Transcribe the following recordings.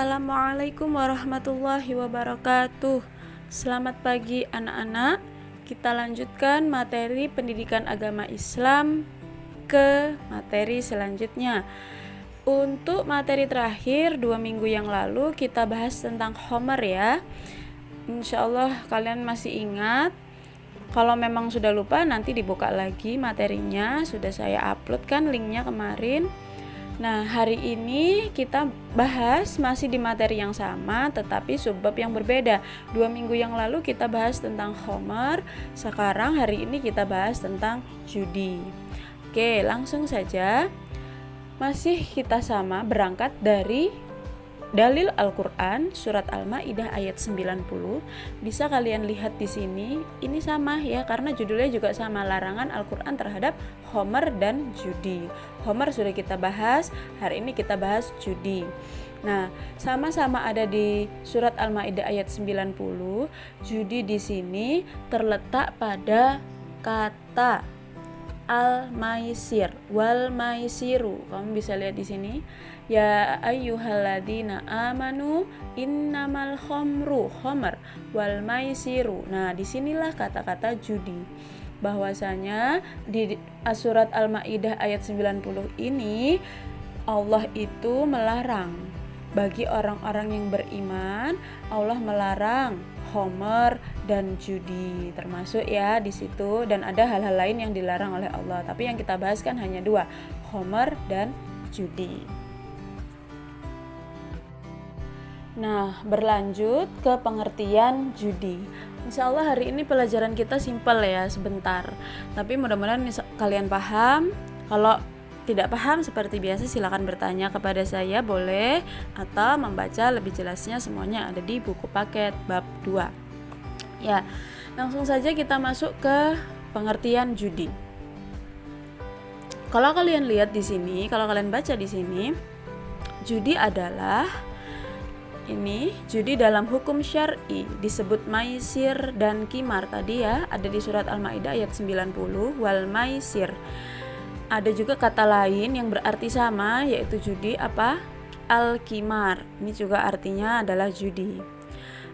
Assalamualaikum warahmatullahi wabarakatuh. Selamat pagi anak-anak. Kita lanjutkan materi pendidikan agama Islam ke materi selanjutnya. Untuk materi terakhir 2 minggu yang lalu kita bahas tentang Homer ya. Insya Allah kalian masih ingat. Kalau memang sudah lupa nanti dibuka lagi materinya. Sudah saya upload kan linknya kemarin. Nah, hari ini kita bahas masih di materi yang sama tetapi subbab yang berbeda. 2 minggu yang lalu kita bahas tentang Homer, sekarang hari ini kita bahas tentang judi. Oke, langsung saja. Masih kita sama berangkat dari dalil Al-Qur'an surat Al-Maidah ayat 90. Bisa kalian lihat di sini, ini sama ya karena judulnya juga sama, larangan Al-Qur'an terhadap Homer dan judi. Homer sudah kita bahas, hari ini kita bahas judi. Nah, sama-sama ada di surat Al-Maidah ayat 90. Judi di sini terletak pada kata al-maisir wal maisiru. Kamu bisa lihat di sini. Ya ayyuhalladzina amanu innamal homer wal maisiru. Nah, disinilah kata-kata judi. Bahwasanya di surat Al-Maidah ayat 90 ini Allah itu melarang bagi orang-orang yang beriman, Allah melarang Homer dan judi termasuk ya di situ, dan ada hal-hal lain yang dilarang oleh Allah. Tapi yang kita bahas kan hanya 2, Homer dan judi. Nah, berlanjut ke pengertian judi. Insya Allah hari ini pelajaran kita simpel ya, sebentar. Tapi mudah-mudahan kalian paham. Kalau tidak paham seperti biasa silakan bertanya kepada saya boleh, atau membaca lebih jelasnya semuanya ada di buku paket bab 2. Ya, langsung saja kita masuk ke pengertian judi. Kalau kalian lihat di sini, kalau kalian baca di sini, judi adalah judi dalam hukum syar'i disebut maisir dan kimar tadi ya, ada di surat Al-Maidah ayat 90 wal maisir. Ada juga kata lain yang berarti sama yaitu judi apa? Al-kimar. Ini juga artinya adalah judi.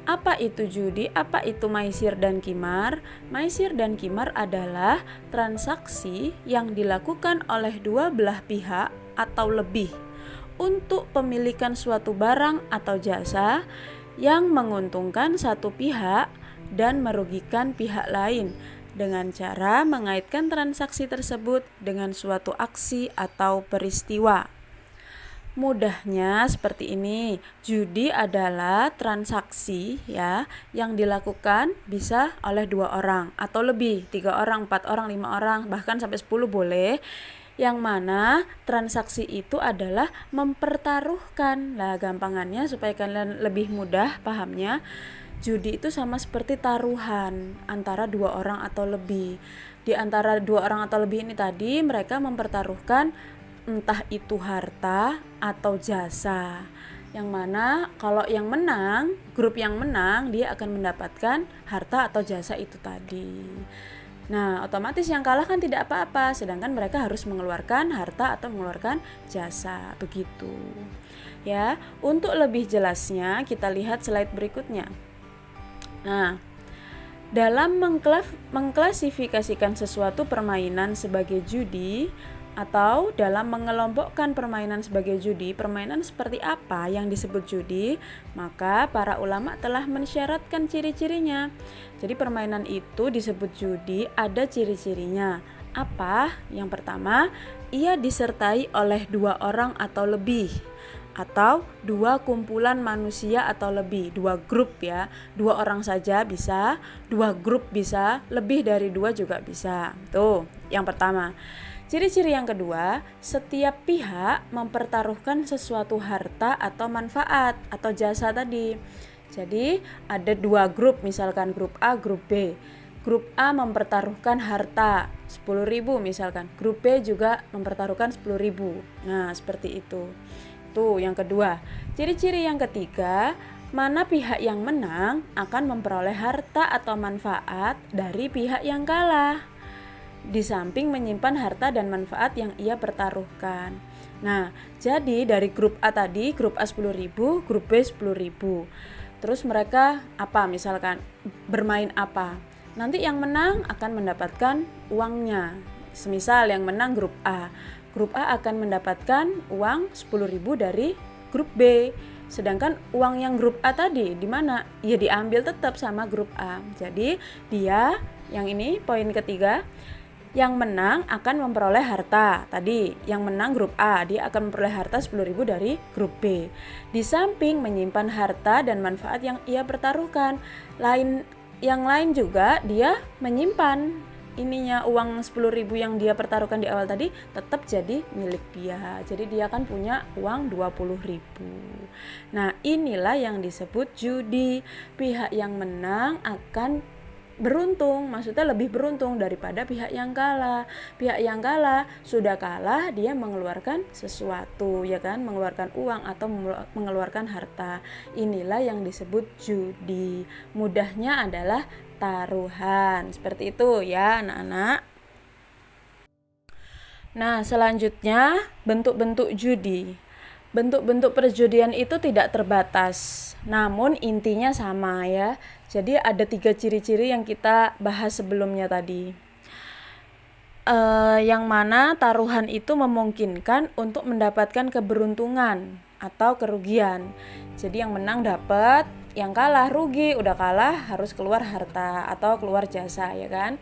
Apa itu judi? Apa itu maisir dan kimar? Maisir dan kimar adalah transaksi yang dilakukan oleh dua belah pihak atau lebih untuk pemilikan suatu barang atau jasa yang menguntungkan satu pihak dan merugikan pihak lain dengan cara mengaitkan transaksi tersebut dengan suatu aksi atau peristiwa. Mudahnya seperti ini, judi adalah transaksi ya yang dilakukan bisa oleh 2 orang atau lebih, 3 orang, 4 orang, 5 orang, bahkan sampai 10 boleh. Yang mana transaksi itu adalah mempertaruhkan. Lah gampangannya supaya kalian lebih mudah pahamnya, judi itu sama seperti taruhan antara 2 orang atau lebih. Di antara 2 orang atau lebih ini tadi mereka mempertaruhkan entah itu harta atau jasa. Yang mana kalau yang menang, grup yang menang dia akan mendapatkan harta atau jasa itu tadi. Nah, otomatis yang kalah kan tidak apa-apa, sedangkan mereka harus mengeluarkan harta atau mengeluarkan jasa, begitu. Ya, untuk lebih jelasnya kita lihat slide berikutnya. Nah, dalam mengklasifikasikan sesuatu permainan sebagai judi atau dalam mengelompokkan permainan sebagai judi, permainan seperti apa yang disebut judi, maka para ulama telah mensyaratkan ciri-cirinya. Jadi permainan itu disebut judi ada ciri-cirinya. Apa? Yang pertama, ia disertai oleh 2 orang atau lebih, atau 2 kumpulan manusia atau lebih, 2 grup ya. 2 orang saja bisa, 2 grup bisa, lebih dari 2 juga bisa. Tuh, yang pertama. Ciri-ciri yang kedua, setiap pihak mempertaruhkan sesuatu harta atau manfaat atau jasa tadi. Jadi ada 2 grup, misalkan grup A, grup B. Grup A mempertaruhkan harta 10.000 misalkan, grup B juga mempertaruhkan 10.000. Nah, seperti itu. Tuh yang kedua. Ciri-ciri yang ketiga, mana pihak yang menang akan memperoleh harta atau manfaat dari pihak yang kalah, di samping menyimpan harta dan manfaat yang ia pertaruhkan. Nah, jadi dari grup A tadi, grup A 10.000, grup B 10.000. Terus mereka apa misalkan bermain apa? Nanti yang menang akan mendapatkan uangnya. Semisal yang menang grup A. Grup A akan mendapatkan uang 10.000 dari grup B. Sedangkan uang yang grup A tadi di mana? Ya diambil tetap sama grup A. Jadi dia yang ini poin ketiga, yang menang akan memperoleh harta. Tadi yang menang grup A, dia akan memperoleh harta 10.000 dari grup B. Di samping menyimpan harta dan manfaat yang ia pertaruhkan. Yang lain juga dia menyimpan ininya, uang 10.000 yang dia pertaruhkan di awal tadi tetap jadi milik dia. Jadi dia kan punya uang 20.000. Nah, inilah yang disebut judi. Pihak yang menang akan beruntung, maksudnya lebih beruntung daripada pihak yang kalah. Pihak yang kalah sudah kalah, dia mengeluarkan sesuatu, ya kan, mengeluarkan uang atau mengeluarkan harta. Inilah yang disebut judi. Mudahnya adalah taruhan. Seperti itu ya anak-anak. Nah, selanjutnya bentuk-bentuk judi. Bentuk-bentuk perjudian itu tidak terbatas, namun intinya sama ya. Jadi ada 3 ciri-ciri yang kita bahas sebelumnya tadi. Yang mana taruhan itu memungkinkan untuk mendapatkan keberuntungan atau kerugian. Jadi yang menang dapat, yang kalah rugi, udah kalah harus keluar harta atau keluar jasa, ya kan?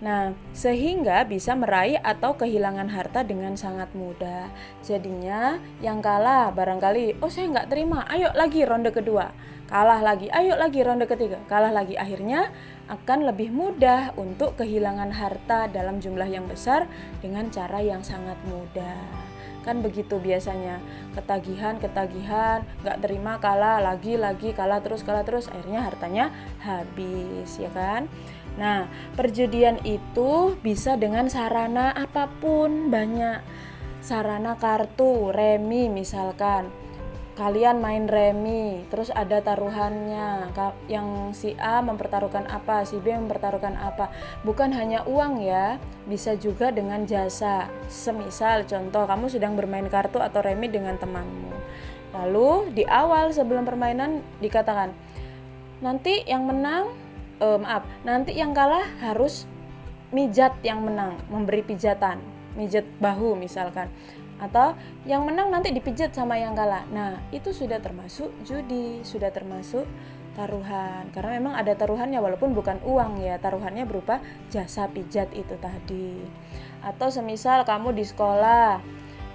Nah, sehingga bisa meraih atau kehilangan harta dengan sangat mudah. Jadinya yang kalah barangkali, oh saya nggak terima, ayo lagi ronde kedua. Kalah lagi, ayo lagi ronde ketiga, kalah lagi. Akhirnya akan lebih mudah untuk kehilangan harta dalam jumlah yang besar dengan cara yang sangat mudah. Kan begitu biasanya, ketagihan, nggak terima, kalah lagi, kalah terus, akhirnya hartanya habis, ya kan? Nah, perjudian itu bisa dengan sarana apapun, banyak. Sarana kartu, remi misalkan. Kalian main remi, terus ada taruhannya, yang si A mempertaruhkan apa, si B mempertaruhkan apa. Bukan hanya uang ya, bisa juga dengan jasa. Semisal contoh, kamu sedang bermain kartu atau remi dengan temanmu. Lalu di awal sebelum permainan dikatakan, nanti yang menang, nanti yang kalah harus mijat yang menang, memberi pijatan, mijat bahu misalkan. Atau yang menang nanti dipijat sama yang kalah. Nah, itu sudah termasuk judi, sudah termasuk taruhan. Karena memang ada taruhannya walaupun bukan uang ya, taruhannya berupa jasa pijat itu tadi. Atau semisal kamu di sekolah,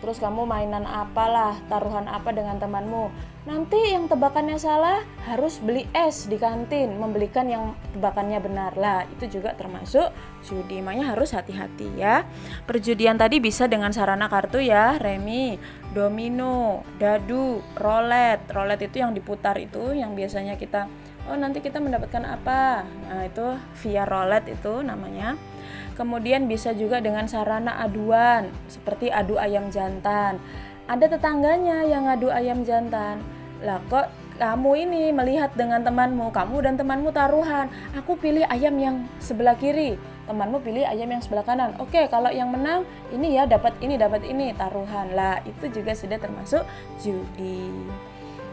terus kamu mainan apalah, taruhan apa dengan temanmu. Nanti yang tebakannya salah harus beli es di kantin, membelikan yang tebakannya benar lah. Itu juga termasuk judi, makanya harus hati-hati ya. Perjudian tadi bisa dengan sarana kartu ya, remi, domino, dadu, rolet. Rolet itu yang diputar itu, yang biasanya kita, oh nanti kita mendapatkan apa. Nah itu via rolet itu namanya. Kemudian bisa juga dengan sarana aduan, seperti adu ayam jantan. Ada tetangganya yang ngadu ayam jantan. Lah kok kamu ini melihat dengan temanmu, kamu dan temanmu taruhan. Aku pilih ayam yang sebelah kiri, temanmu pilih ayam yang sebelah kanan. Oke, kalau yang menang ini ya dapat ini, taruhan. Lah itu juga sudah termasuk judi.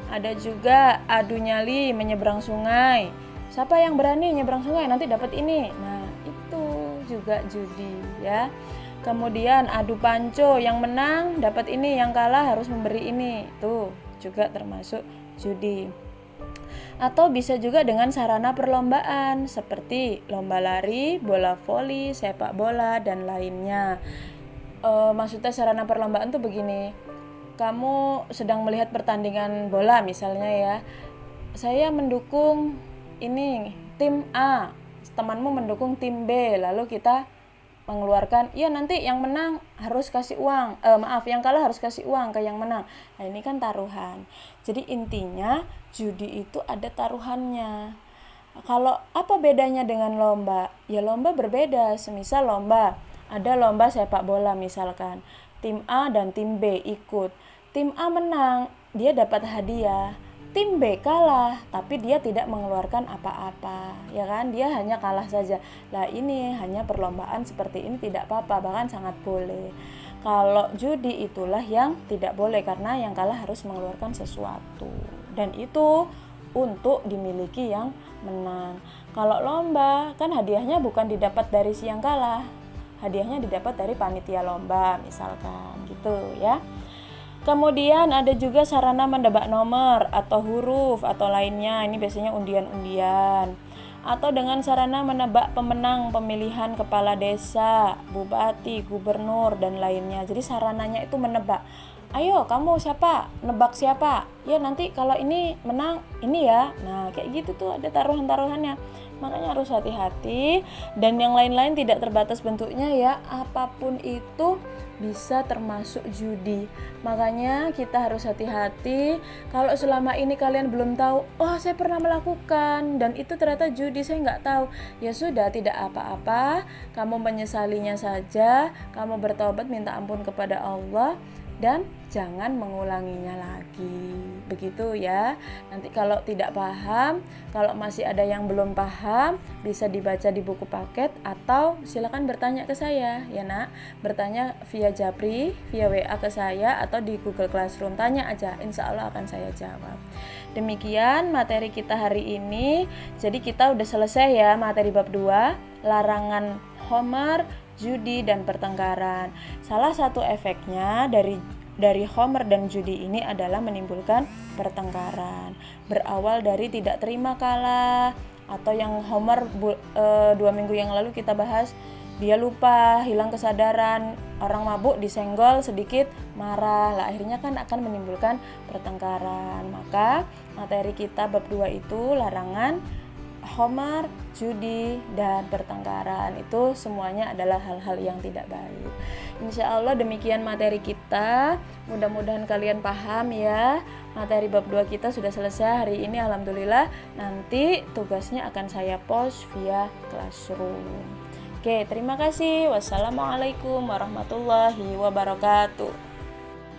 Ada juga adu nyali menyeberang sungai. Siapa yang berani nyeberang sungai nanti dapat ini. Nah, itu juga judi ya. Kemudian adu panco, yang menang dapat ini, yang kalah harus memberi ini. Itu juga termasuk judi. Atau bisa juga dengan sarana perlombaan seperti lomba lari, bola voli, sepak bola dan lainnya. Maksudnya sarana perlombaan tuh begini. Kamu sedang melihat pertandingan bola misalnya ya. Saya mendukung ini tim A, temanmu mendukung tim B, lalu kita mengeluarkan, ya nanti yang menang harus kasih uang, yang kalah harus kasih uang ke yang menang. Nah ini kan taruhan. Jadi intinya judi itu ada taruhannya. Kalau apa bedanya dengan lomba? Ya lomba berbeda. Semisal lomba, ada lomba sepak bola misalkan, tim A dan tim B ikut. Tim A menang, dia dapat hadiah. Tim B kalah, tapi dia tidak mengeluarkan apa-apa, ya kan? Dia hanya kalah saja. Lah ini hanya perlombaan seperti ini tidak apa-apa, bahkan sangat boleh. Kalau judi itulah yang tidak boleh, karena yang kalah harus mengeluarkan sesuatu, dan itu untuk dimiliki yang menang. Kalau lomba kan hadiahnya bukan didapat dari si yang kalah, hadiahnya didapat dari panitia lomba misalkan gitu ya. Kemudian ada juga sarana menebak nomor atau huruf atau lainnya, ini biasanya undian-undian. Atau dengan sarana menebak pemenang pemilihan kepala desa, bupati, gubernur, dan lainnya. Jadi sarananya itu menebak. Ayo kamu siapa? Nebak siapa? Ya nanti kalau ini menang ini ya. Nah kayak gitu tuh ada taruhan-taruhannya. Makanya harus hati-hati, dan yang lain-lain tidak terbatas bentuknya ya. Apapun itu bisa termasuk judi. Makanya kita harus hati-hati. Kalau selama ini kalian belum tahu, oh saya pernah melakukan dan itu ternyata judi, saya nggak tahu, ya sudah, tidak apa-apa, kamu menyesalinya saja, kamu bertobat minta ampun kepada Allah dan jangan mengulanginya lagi. Begitu ya. Nanti kalau tidak paham, kalau masih ada yang belum paham, bisa dibaca di buku paket atau silakan bertanya ke saya ya nak. Bertanya via Japri, via WA ke saya atau di Google Classroom. Tanya aja, insya Allah akan saya jawab. Demikian materi kita hari ini. Jadi kita udah selesai ya materi bab 2, larangan homer, judi, dan pertengkaran. Salah satu efeknya dari homer dan judi ini adalah menimbulkan pertengkaran. Berawal dari tidak terima kalah, atau yang homer 2 minggu yang lalu kita bahas, dia lupa, hilang kesadaran, orang mabuk disenggol sedikit marah, lah akhirnya kan akan menimbulkan pertengkaran. Maka materi kita bab 2 itu larangan homer, judi, dan pertengkaran. Itu semuanya adalah hal-hal yang tidak baik. Insya Allah demikian materi kita. Mudah-mudahan kalian paham ya. Materi bab 2 kita sudah selesai hari ini, alhamdulillah. Nanti tugasnya akan saya post via Classroom. Oke, terima kasih. Wassalamualaikum warahmatullahi wabarakatuh.